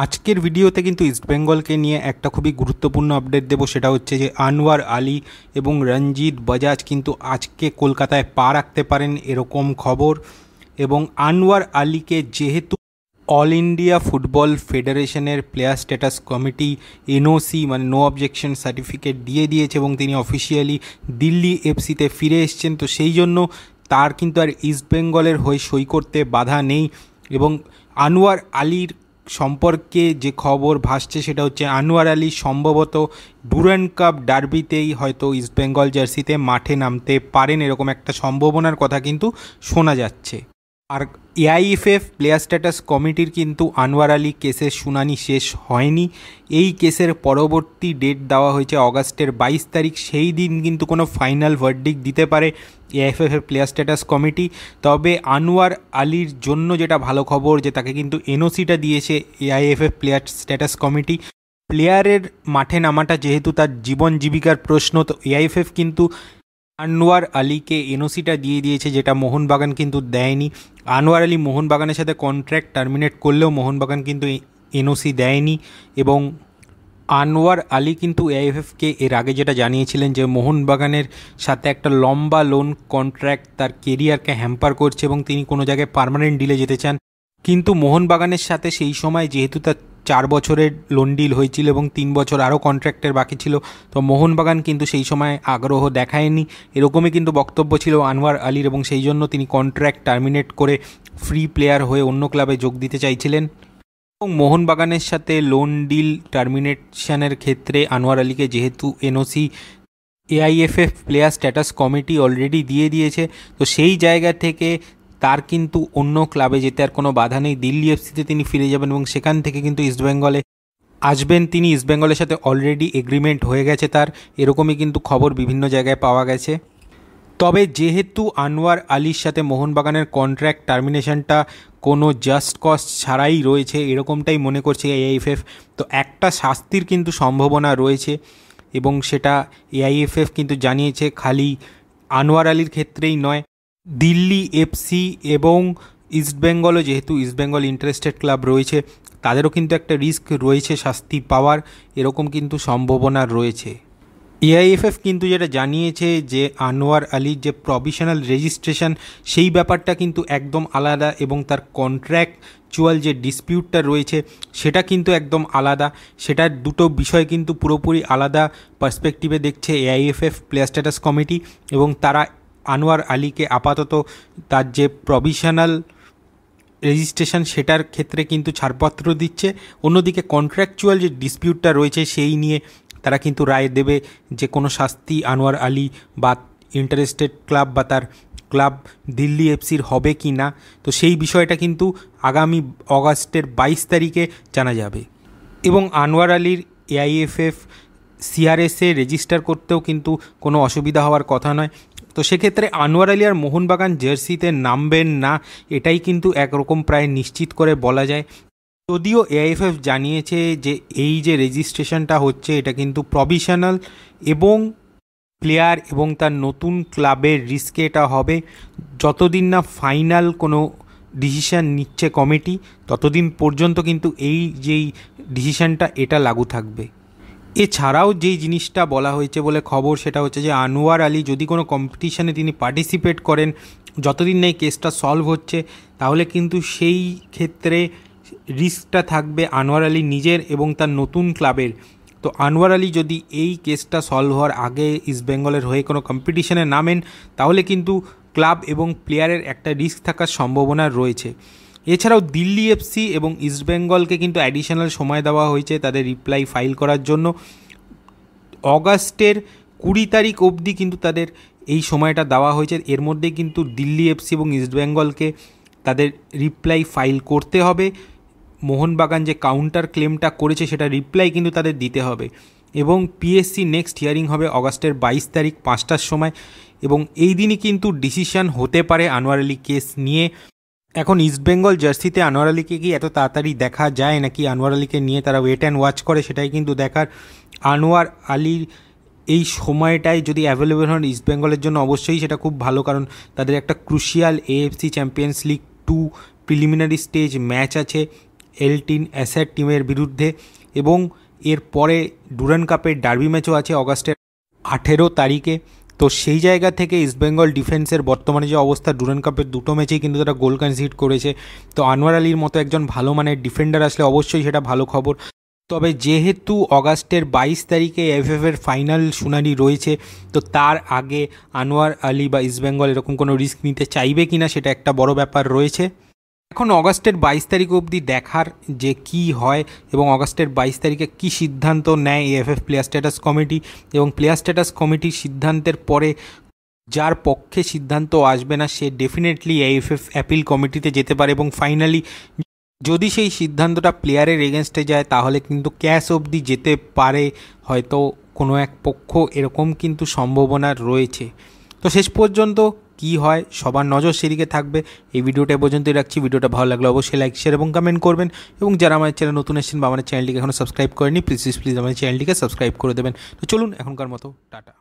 আজকের ভিডিওতে কিন্তু ইস্টবেঙ্গলকে নিয়ে একটা খুবই গুরুত্বপূর্ণ আপডেট দেবো, সেটা হচ্ছে যে আনোয়ার আলী এবং রঞ্জিত বাজাজ কিন্তু আজকে কলকাতায় পা রাখতে পারেন এরকম খবর। এবং আনোয়ার আলীকে যেহেতু অল ইন্ডিয়া ফুটবল ফেডারেশনের প্লেয়ার স্ট্যাটাস কমিটি এনওসি মানে নো অবজেকশন সার্টিফিকেট দিয়ে দিয়েছে এবং তিনি অফিসিয়ালি দিল্লি এফসিতে ফিরে এসছেন, তো সেই জন্য তার কিন্তু আর ইস্টবেঙ্গলের হয়ে সই করতে বাধা নেই। এবং আনোয়ার আলীর সম্পর্কে যে খবর ভাসছে সেটা হচ্ছে আনোয়ার আলী সম্ভবত ডুরান্ড কাপ ডার্বিতেই হয়তো ইস্টবেঙ্গল জার্সিতে মাঠে নামতে পারেন, এরকম একটা সম্ভাবনার কথা কিন্তু শোনা যাচ্ছে। আর এআইএফএফ প্লেয়ার স্ট্যাটাস কমিটির কিন্তু আনোয়ার আলী কেসের শুনানি শেষ হয়নি। এই কেসের পরবর্তী ডেট দেওয়া হয়েছে অগাস্টের 22 তারিখ। সেই দিন কিন্তু কোনো ফাইনাল ভার্ডিক্ট দিতে পারে এআইএফএফের প্লেয়ার স্ট্যাটাস কমিটি। তবে আনোয়ার আলীর জন্য যেটা ভালো খবর যে তাকে কিন্তু এনওসিটা দিয়েছে এআইএফএফ প্লেয়ার স্ট্যাটাস কমিটি। প্লেয়ারের মাঠে নামাটা যেহেতু তার জীবন জীবিকার প্রশ্ন, তো এআইএফএফ কিন্তু আনোয়ার আলীকে এনওসিটা দিয়ে দিয়েছে, যেটা মোহনবাগান কিন্তু দেয়নি। আনোয়ার আলী মোহনবাগানের সাথে কন্ট্রাক্ট টার্মিনেট করলেও মোহনবাগান কিন্তু এনওসি দেয়নি। এবং আনোয়ার আলী কিন্তু এআইএফএফকে এর আগে যেটা জানিয়েছিলেন যে মোহনবাগানের সাথে একটা লম্বা লোন কন্ট্রাক্ট তার কেরিয়ারকে হ্যাম্পার করছে এবং তিনি কোনো জায়গায় পার্মানেন্ট ডিলে যেতে চান। কিন্তু মোহনবাগানের সাথে সেই সময় যেহেতু তার 4 বছরের লোন ডিল হয়েছিল এবং 3 বছর আরও কন্ট্রাক্টের বাকি ছিল, তো মোহনবাগান কিন্তু সেই সময় আগ্রহ দেখায়নি, এরকমই কিন্তু বক্তব্য ছিল আনোয়ার আলীর। এবং সেই জন্য তিনি কন্ট্রাক্ট টার্মিনেট করে ফ্রি প্লেয়ার হয়ে অন্য ক্লাবে যোগ দিতে চাইছিলেন। এবং মোহনবাগানের সাথে লোন ডিল টার্মিনেশনের ক্ষেত্রে আনোয়ার আলীকে যেহেতু NOC AIFF player status committee already দিয়ে দিয়েছে, তো সেই জায়গা থেকে তার কিন্তু অন্য ক্লাবে যেতে আর কোনো বাধা নেই। দিল্লি এফসিতে তিনি ফিরে যাবেন এবং সেখান থেকে কিন্তু ইস্টবেঙ্গলে আসবেন তিনি। ইস্টবেঙ্গলের সাথে অলরেডি এগ্রিমেন্ট হয়ে গেছে তার, এরকমই কিন্তু খবর বিভিন্ন জায়গায় পাওয়া গেছে। তবে যেহেতু আনোয়ার আলীর সাথে মোহনবাগানের কন্ট্রাক্ট টার্মিনেশনটা কোনো জাস্ট কজ ছাড়াই রয়েছে, এরকমটাই মনে করছে এআইএফএফ, তো একটা শাস্তির কিন্তু সম্ভাবনা রয়েছে। এবং সেটা এআইএফএফ কিন্তু জানিয়েছে খালি আনোয়ার আলীর ক্ষেত্রেই নয়, দিল্লি এফসি এবং ইস্টবেঙ্গলও, যেহেতু ইস্টবেঙ্গল ইন্টারেস্টেড ক্লাব রয়েছে, তাদেরও কিন্তু একটা রিস্ক রয়েছে শাস্তি পাওয়ার, এরকম কিন্তু সম্ভাবনা রয়েছে। এআইএফএফ কিন্তু যেটা জানিয়েছে যে আনোয়ার আলীর যে প্রভিশনাল রেজিস্ট্রেশন সেই ব্যাপারটা কিন্তু একদম আলাদা এবং তার কন্ট্রাকচুয়াল যে ডিসপিউটটা রয়েছে সেটা কিন্তু একদম আলাদা। সেটার দুটো বিষয় কিন্তু পুরোপুরি আলাদা পার্সপেক্টিভে দেখছে এআইএফএফ প্লেয়ার স্ট্যাটাস কমিটি। এবং তারা আনোয়ার আলীকে আপাতত তার যে প্রভিশনাল রেজিস্ট্রেশন সেটার ক্ষেত্রে কিন্তু ছাড়পত্র দিচ্ছে। অন্যদিকে কন্ট্রাকচুয়াল যে ডিসপিউটটা রয়েছে সেই নিয়ে তারা কিন্তু রায় দেবে যে কোনো শাস্তি আনোয়ার আলী বা ইন্টারেস্টেড ক্লাব বা তার ক্লাব দিল্লি এফসির হবে কি না, তো সেই বিষয়টা কিন্তু আগামী অগাস্টের 22 তারিখে জানা যাবে। এবং আনোয়ার আলীর এআইএফএফ সিআরএসে রেজিস্টার করতেও কিন্তু কোনো অসুবিধা হওয়ার কথা নয়। তো সেক্ষেত্রে আনোয়ার আলী আর মোহনবাগান জার্সিতে নামবেন না, এটাই কিন্তু একরকম প্রায় নিশ্চিত করে বলা যায়। যদিও এআইএফএফ জানিয়েছে যে এই যে রেজিস্ট্রেশনটা হচ্ছে এটা কিন্তু প্রভিশনাল এবং প্লেয়ার এবং তার নতুন ক্লাবের রিস্কে এটা হবে। যতদিন না ফাইনাল কোনো ডিসিশান নিচ্ছে কমিটি, ততদিন পর্যন্ত কিন্তু এই যেই ডিসিশানটা এটা লাগু থাকবে। এছাড়াও যেই জিনিসটা বলা হয়েছে বলে খবর সেটা হচ্ছে যে আনোয়ার আলী যদি কোনো কম্পিটিশানে তিনি পার্টিসিপেট করেন, যতদিন না এই কেসটা সলভ হচ্ছে, তাহলে কিন্তু সেই ক্ষেত্রে রিস্কটা থাকবে আনোয়ার আলী নিজের এবং তার নতুন ক্লাবের। তো আনোয়ার আলী যদি এই কেসটা সলভ হওয়ার আগে ইস্টবেঙ্গলের হয়ে কোনো কম্পিটিশানে নামেন, তাহলে কিন্তু ক্লাব এবং প্লেয়ারের একটা রিস্ক থাকার সম্ভাবনা রয়েছে। এছাড়াও দিল্লি এফসি এবং ইস্টবেঙ্গলকে কিন্তু অ্যাডিশনাল সময় দেওয়া হয়েছে তাদের রিপ্লাই ফাইল করার জন্য। অগাস্টের 20 তারিখ অবধি কিন্তু তাদের এই সময়টা দেওয়া হয়েছে। এর মধ্যে কিন্তু দিল্লি এফসি এবং ইস্টবেঙ্গলকে তাদের রিপ্লাই ফাইল করতে হবে। মোহনবাগান যে কাউন্টার ক্লেমটা করেছে সেটা রিপ্লাই কিন্তু তাদের দিতে হবে। এবং পিএসসি নেক্সট হিয়ারিং হবে অগাস্টের 22 তারিখ 5টার সময়। এবং এই দিনই কিন্তু ডিসিশান হতে পারে আনোয়ার আলী কেস নিয়ে। এখন ইস্টবেঙ্গল জার্সিতে আনোয়ার আলীকে কি এত তাড়াতাড়ি দেখা যায় নাকি আনোয়ার আলীকে নিয়ে তারা ওয়েট অ্যান্ড ওয়াচ করে, সেটাই কিন্তু দেখার। আনোয়ার আলীর এই সময়টায় যদি অ্যাভেলেবেল হন ইস্টবেঙ্গলের জন্য অবশ্যই সেটা খুব ভালো, কারণ তাদের একটা crucial AFC champions league 2 preliminary stage match আছে এলটিন অ্যাসেট টিমের বিরুদ্ধে, এবং এরপরে ডুরান্ড কাপের ডার্বি ম্যাচও আছে অগাস্টের 18 তারিখে। তো সেই জায়গা থেকে ইস্টবেঙ্গল ডিফেন্সের বর্তমানে যে অবস্থা, ডুরান্ড কাপের 2টো ম্যাচেই কিন্তু তারা গোল কনসিড করেছে। তো আনোয়ার আলীর মতো একজন ভালো মানের ডিফেন্ডার আসলে অবশ্যই সেটা ভালো খবর। তবে যেহেতু অগাস্টের 22 তারিখে এফএফের ফাইনাল শুনানি রয়েছে, তো তার আগে আনোয়ার আলী বা ইস্টবেঙ্গল এরকম কোনো রিস্ক নিতে চাইবে কিনা সেটা একটা বড় ব্যাপার রয়েছে। এখন অগাস্টের 22 তারিখ অবধি দেখার যে কি হয় এবং অগাস্টের 22 তারিখে কী সিদ্ধান্ত নেয় এএফএফ প্লেয়ার স্ট্যাটাস কমিটি, এবং প্লেয়ার স্ট্যাটাস কমিটির সিদ্ধান্তের পরে যার পক্ষে সিদ্ধান্ত আসবে না সে ডেফিনেটলি এএফএফ অ্যাপিল কমিটিতে যেতে পারে, এবং ফাইনালি যদি সেই সিদ্ধান্তটা প্লেয়ারের এগেনস্টে যায় তাহলে কিন্তু ক্যাশ অবধি যেতে পারে হয়তো কোনো এক পক্ষ, এরকম কিন্তু সম্ভাবনা রয়েছে। তো শেষ পর্যন্ত কি হয় সবার নজর সেদিকে থাকবে। এই ভিডিওটা পর্যন্তই রাখছি। ভিডিওটা ভালো লাগলে অবশ্যই লাইক শেয়ার এবং কমেন্ট করবেন, এবং যারা আমার চ্যানেল নতুন এসেছেন বা আমার চ্যানেলটিকে এখনও সাবস্ক্রাইব করেনি প্লিজ আমাদের চ্যানেলটিকে সাবস্ক্রাইব করে দেবেন। তো চলুন এখনকার মতো টাটা।